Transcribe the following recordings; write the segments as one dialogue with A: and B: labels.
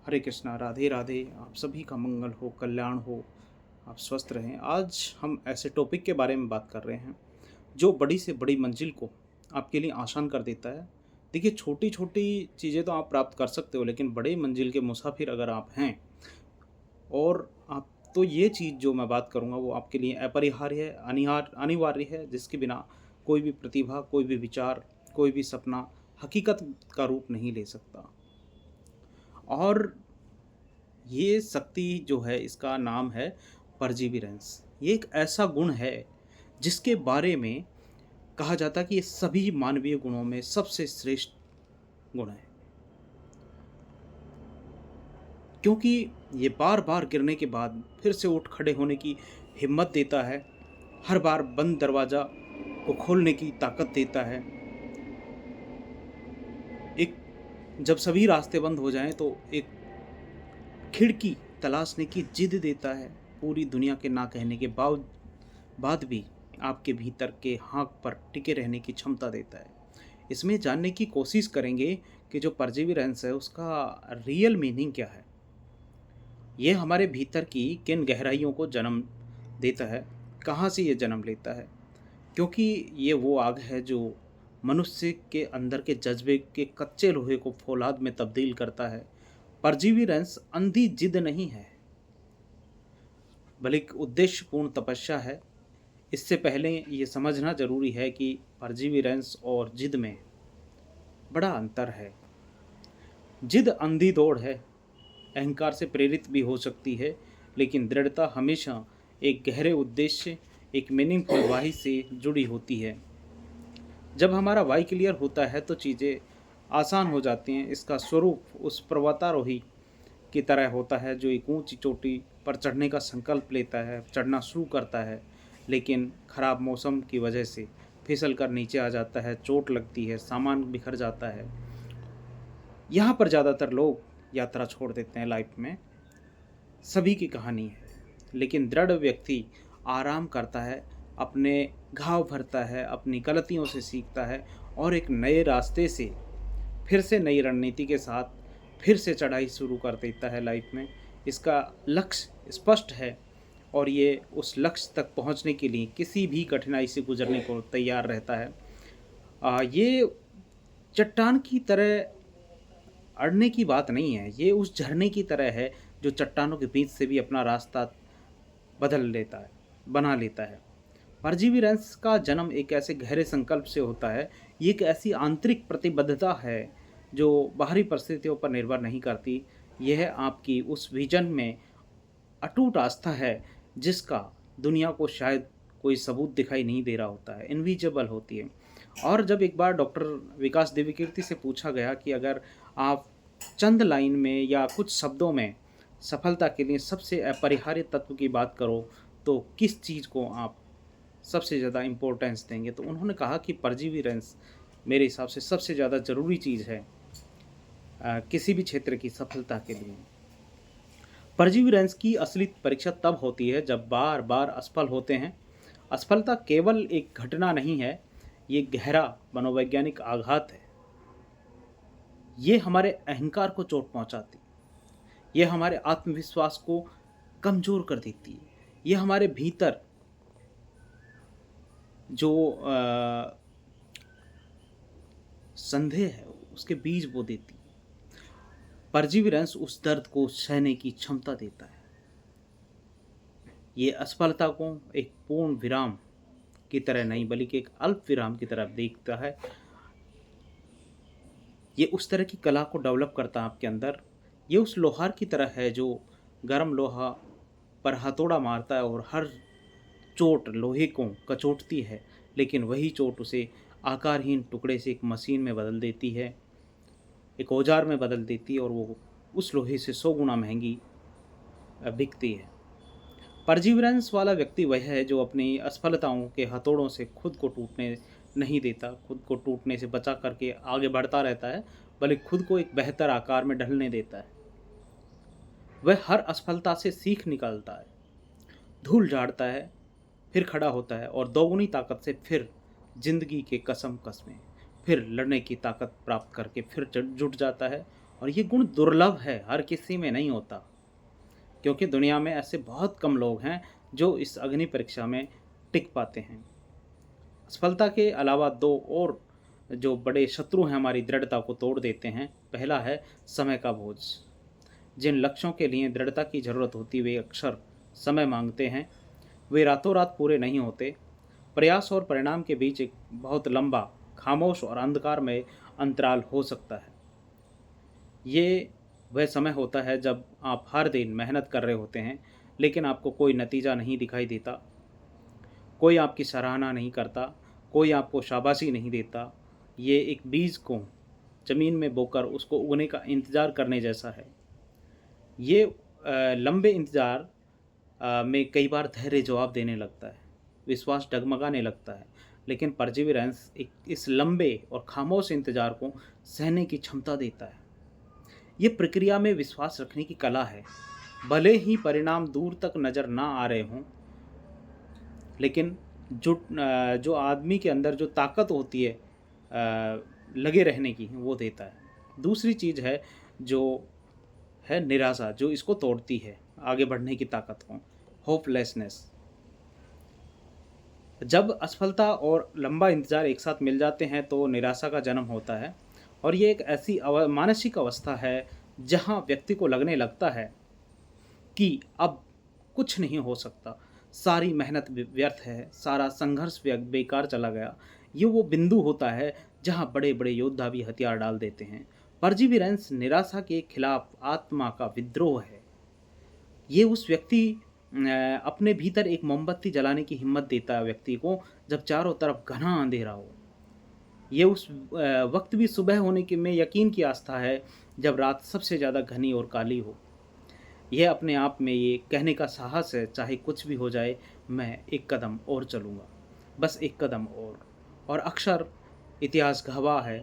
A: हरे कृष्णा, राधे राधे। आप सभी का मंगल हो, कल्याण हो, आप स्वस्थ रहें। आज हम ऐसे टॉपिक के बारे में बात कर रहे हैं जो बड़ी से बड़ी मंजिल को आपके लिए आसान कर देता है। देखिए, छोटी छोटी चीज़ें तो आप प्राप्त कर सकते हो, लेकिन बड़े मंजिल के मुसाफिर अगर आप हैं और आप, तो ये चीज़ जो मैं बात करूँगा वो आपके लिए अपरिहार्य है, अनिवार्य है, जिसके बिना कोई भी प्रतिभा, कोई भी विचार, कोई भी सपना हकीकत का रूप नहीं ले सकता। और ये शक्ति जो है, इसका नाम है परजीविरेंस। ये एक ऐसा गुण है जिसके बारे में कहा जाता है कि ये सभी मानवीय गुणों में सबसे श्रेष्ठ गुण है, क्योंकि ये बार बार गिरने के बाद फिर से उठ खड़े होने की हिम्मत देता है। हर बार बंद दरवाज़ा को खोलने की ताकत देता है। एक, जब सभी रास्ते बंद हो जाएं तो एक खिड़की तलाशने की जिद देता है। पूरी दुनिया के ना कहने के बाद भी आपके भीतर के हाँक पर टिके रहने की क्षमता देता है। इसमें जानने की कोशिश करेंगे कि जो परजीविरेंस है उसका रियल मीनिंग क्या है। ये हमारे भीतर की किन गहराइयों को जन्म देता है, कहाँ से ये जन्म लेता है। क्योंकि ये वो आग है जो मनुष्य के अंदर के जज्बे के कच्चे लोहे को फौलाद में तब्दील करता है। परजीविरेंस अंधी जिद नहीं है, बल्कि उद्देश्यपूर्ण तपस्या है। इससे पहले ये समझना जरूरी है कि परजीविरेंस और जिद में बड़ा अंतर है। जिद अंधी दौड़ है, अहंकार से प्रेरित भी हो सकती है, लेकिन दृढ़ता हमेशा एक गहरे उद्देश्य, एक मीनिंगफुल वाही से जुड़ी होती है। जब हमारा वाई क्लियर होता है तो चीज़ें आसान हो जाती हैं। इसका स्वरूप उस पर्वतारोही की तरह होता है जो एक ऊंची चोटी पर चढ़ने का संकल्प लेता है, चढ़ना शुरू करता है, लेकिन खराब मौसम की वजह से फिसल कर नीचे आ जाता है, चोट लगती है, सामान बिखर जाता है। यहाँ पर ज़्यादातर लोग यात्रा छोड़ देते हैं। लाइफ में सभी की कहानी है, लेकिन दृढ़ व्यक्ति आराम करता है, अपने घाव भरता है, अपनी गलतियों से सीखता है और एक नए रास्ते से, फिर से नई रणनीति के साथ फिर से चढ़ाई शुरू कर देता है लाइफ में। इसका लक्ष्य स्पष्ट है और ये उस लक्ष्य तक पहुंचने के लिए किसी भी कठिनाई से गुजरने को तैयार रहता है। ये चट्टान की तरह अड़ने की बात नहीं है, ये उस झरने की तरह है जो चट्टानों के बीच से भी अपना रास्ता बदल लेता है, बना लेता है। परजीविरेंस का जन्म एक ऐसे गहरे संकल्प से होता है। ये एक ऐसी आंतरिक प्रतिबद्धता है जो बाहरी परिस्थितियों पर निर्भर नहीं करती। यह आपकी उस विजन में अटूट आस्था है जिसका दुनिया को शायद कोई सबूत दिखाई नहीं दे रहा होता है, इनविजिबल होती है। और जब एक बार डॉक्टर विकास दिव्यकीर्ति से पूछा गया कि अगर आप चंद लाइन में या कुछ शब्दों में सफलता के लिए सबसे अपरिहार्य तत्व की बात करो तो किस चीज़ को आप सबसे ज़्यादा इम्पोर्टेंस देंगे, तो उन्होंने कहा कि परजीविरेंस मेरे हिसाब से सबसे ज़्यादा ज़रूरी चीज़ है किसी भी क्षेत्र की सफलता के लिए। परजीविरेंस की असली परीक्षा तब होती है जब बार बार असफल होते हैं। असफलता केवल एक घटना नहीं है, ये गहरा मनोवैज्ञानिक आघात है। ये हमारे अहंकार को चोट पहुंचाती, ये हमारे आत्मविश्वास को कमज़ोर कर देती है, ये हमारे भीतर जो संदेह है उसके बीज बो देती है। परजीविरेंस उस दर्द को सहने की क्षमता देता है। ये असफलता को एक पूर्ण विराम की तरह नहीं, बल्कि एक अल्प विराम की तरफ देखता है। ये उस तरह की कला को डेवलप करता है आपके अंदर। ये उस लोहार की तरह है जो गर्म लोहा पर हथौड़ा मारता है और हर चोट लोहे को कचोटती है, लेकिन वही चोट उसे आकारहीन टुकड़े से एक मशीन में बदल देती है, एक औजार में बदल देती है, और वो उस लोहे से 100 गुना महंगी बिकती है। परजीवरेंस वाला व्यक्ति वह है जो अपनी असफलताओं के हथौड़ों से खुद को टूटने नहीं देता, खुद को टूटने से बचा करके आगे बढ़ता रहता है, बल्कि खुद को एक बेहतर आकार में ढलने देता है। वह हर असफलता से सीख निकालता है, धूल झाड़ता है, फिर खड़ा होता है और दोगुनी ताकत से फिर जिंदगी के कसम कसमें फिर लड़ने की ताकत प्राप्त करके फिर जुट जाता है और ये गुण दुर्लभ है, हर किसी में नहीं होता, क्योंकि दुनिया में ऐसे बहुत कम लोग हैं जो इस अग्नि परीक्षा में टिक पाते हैं। असफलता के अलावा दो और जो बड़े शत्रु हैं हमारी दृढ़ता को तोड़ देते हैं। पहला है समय का बोझ। जिन लक्ष्यों के लिए दृढ़ता की जरूरत होती वे अक्सर समय मांगते हैं। वे रातों रात पूरे नहीं होते। प्रयास और परिणाम के बीच एक बहुत लंबा, खामोश और अंधकारमय अंतराल हो सकता है। ये वह समय होता है जब आप हर दिन मेहनत कर रहे होते हैं, लेकिन आपको कोई नतीजा नहीं दिखाई देता। कोई आपकी सराहना नहीं करता, कोई आपको शाबाशी नहीं देता। ये एक बीज को ज़मीन में बोकर उसको उगने का इंतज़ार करने जैसा है। ये लंबे इंतज़ार में कई बार धैर्य जवाब देने लगता है, विश्वास डगमगाने लगता है, लेकिन परसिवरेंस एक इस लंबे और खामोश इंतज़ार को सहने की क्षमता देता है। ये प्रक्रिया में विश्वास रखने की कला है। भले ही परिणाम दूर तक नज़र ना आ रहे हों, लेकिन जो आदमी के अंदर जो ताकत होती है लगे रहने की, वो देता है। दूसरी चीज़ है जो है निराशा, जो इसको तोड़ती है आगे बढ़ने की ताकत को, होपलेसनेस। जब असफलता और लंबा इंतज़ार एक साथ मिल जाते हैं तो निराशा का जन्म होता है। और ये एक ऐसी मानसिक अवस्था है जहाँ व्यक्ति को लगने लगता है कि अब कुछ नहीं हो सकता, सारी मेहनत व्यर्थ है, सारा संघर्ष बेकार चला गया। ये वो बिंदु होता है जहाँ बड़े बड़े योद्धा भी हथियार डाल देते हैं। परसिवरेंस निराशा के खिलाफ आत्मा का विद्रोह है। ये उस व्यक्ति अपने भीतर एक मोमबत्ती जलाने की हिम्मत देता है व्यक्ति को, जब चारों तरफ घना अंधेरा हो। ये उस वक्त भी सुबह होने के में यकीन की आस्था है जब रात सबसे ज़्यादा घनी और काली हो। यह अपने आप में ये कहने का साहस है, चाहे कुछ भी हो जाए, मैं एक कदम और चलूँगा, बस एक कदम और अक्सर इतिहास गवाह है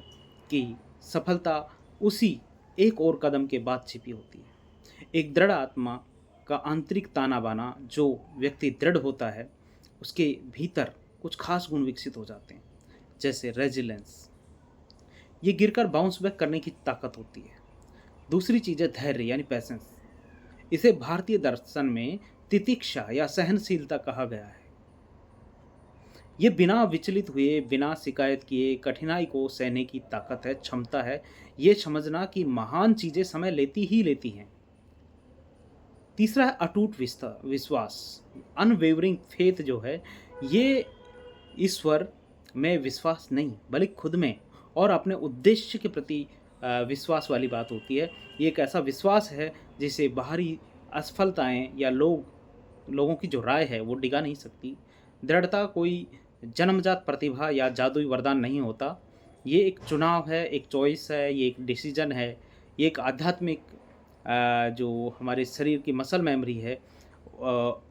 A: कि सफलता उसी एक और कदम के बाद छिपी होती है। एक दृढ़ आत्मा का आंतरिक ताना बाना, जो व्यक्ति दृढ़ होता है उसके भीतर कुछ खास गुण विकसित हो जाते हैं, जैसे रेजिलेंस। ये गिरकर बाउंस बैक करने की ताकत होती है। दूसरी चीज़ है धैर्य यानी पैसेंस। इसे भारतीय दर्शन में तितिक्षा या सहनशीलता कहा गया है। ये बिना विचलित हुए, बिना शिकायत किए कठिनाई को सहने की ताकत है, क्षमता है। ये समझना कि महान चीज़ें समय लेती ही लेती हैं। तीसरा है अटूट विश्वास, अनवेवरिंग फेथ। जो है ये ईश्वर में विश्वास नहीं, बल्कि खुद में और अपने उद्देश्य के प्रति विश्वास वाली बात होती है। ये एक ऐसा विश्वास है जिसे बाहरी असफलताएं या लोगों की जो राय है वो डिगा नहीं सकती। दृढ़ता कोई जन्मजात प्रतिभा या जादुई वरदान नहीं होता। ये एक चुनाव है, एक चॉइस है, ये एक डिसीजन है, ये एक आध्यात्मिक जो हमारे शरीर की मसल मेमोरी है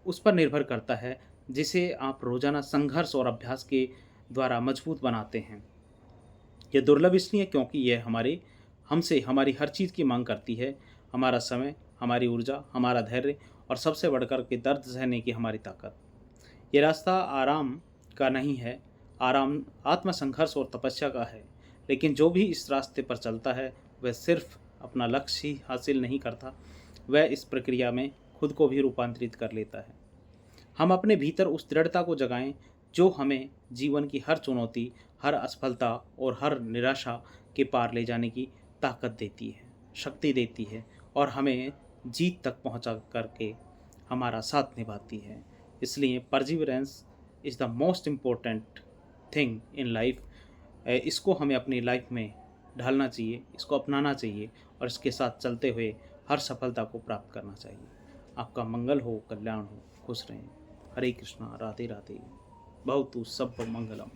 A: उस पर निर्भर करता है, जिसे आप रोज़ाना संघर्ष और अभ्यास के द्वारा मजबूत बनाते हैं। ये दुर्लभ इसलिए क्योंकि यह हमसे हमारी हर चीज़ की मांग करती है, हमारा समय, हमारी ऊर्जा, हमारा धैर्य और सबसे बढ़कर के दर्द सहने की हमारी ताकत। ये रास्ता आराम का नहीं है, आराम आत्मसंघर्ष और तपस्या का है। लेकिन जो भी इस रास्ते पर चलता है वह सिर्फ अपना लक्ष्य ही हासिल नहीं करता, वह इस प्रक्रिया में खुद को भी रूपांतरित कर लेता है। हम अपने भीतर उस दृढ़ता को जगाएं जो हमें जीवन की हर चुनौती, हर असफलता और हर निराशा के पार ले जाने की ताकत देती है, शक्ति देती है और हमें जीत तक पहुंचा करके हमारा साथ निभाती है। इसलिए perseverance is the most important thing in life. इसको हमें अपनी लाइफ में ढालना चाहिए, इसको अपनाना चाहिए और इसके साथ चलते हुए हर सफलता को प्राप्त करना चाहिए। आपका मंगल हो, कल्याण हो, खुश रहें। हरे कृष्णा, राधे राधे। भवतु सब मंगलम।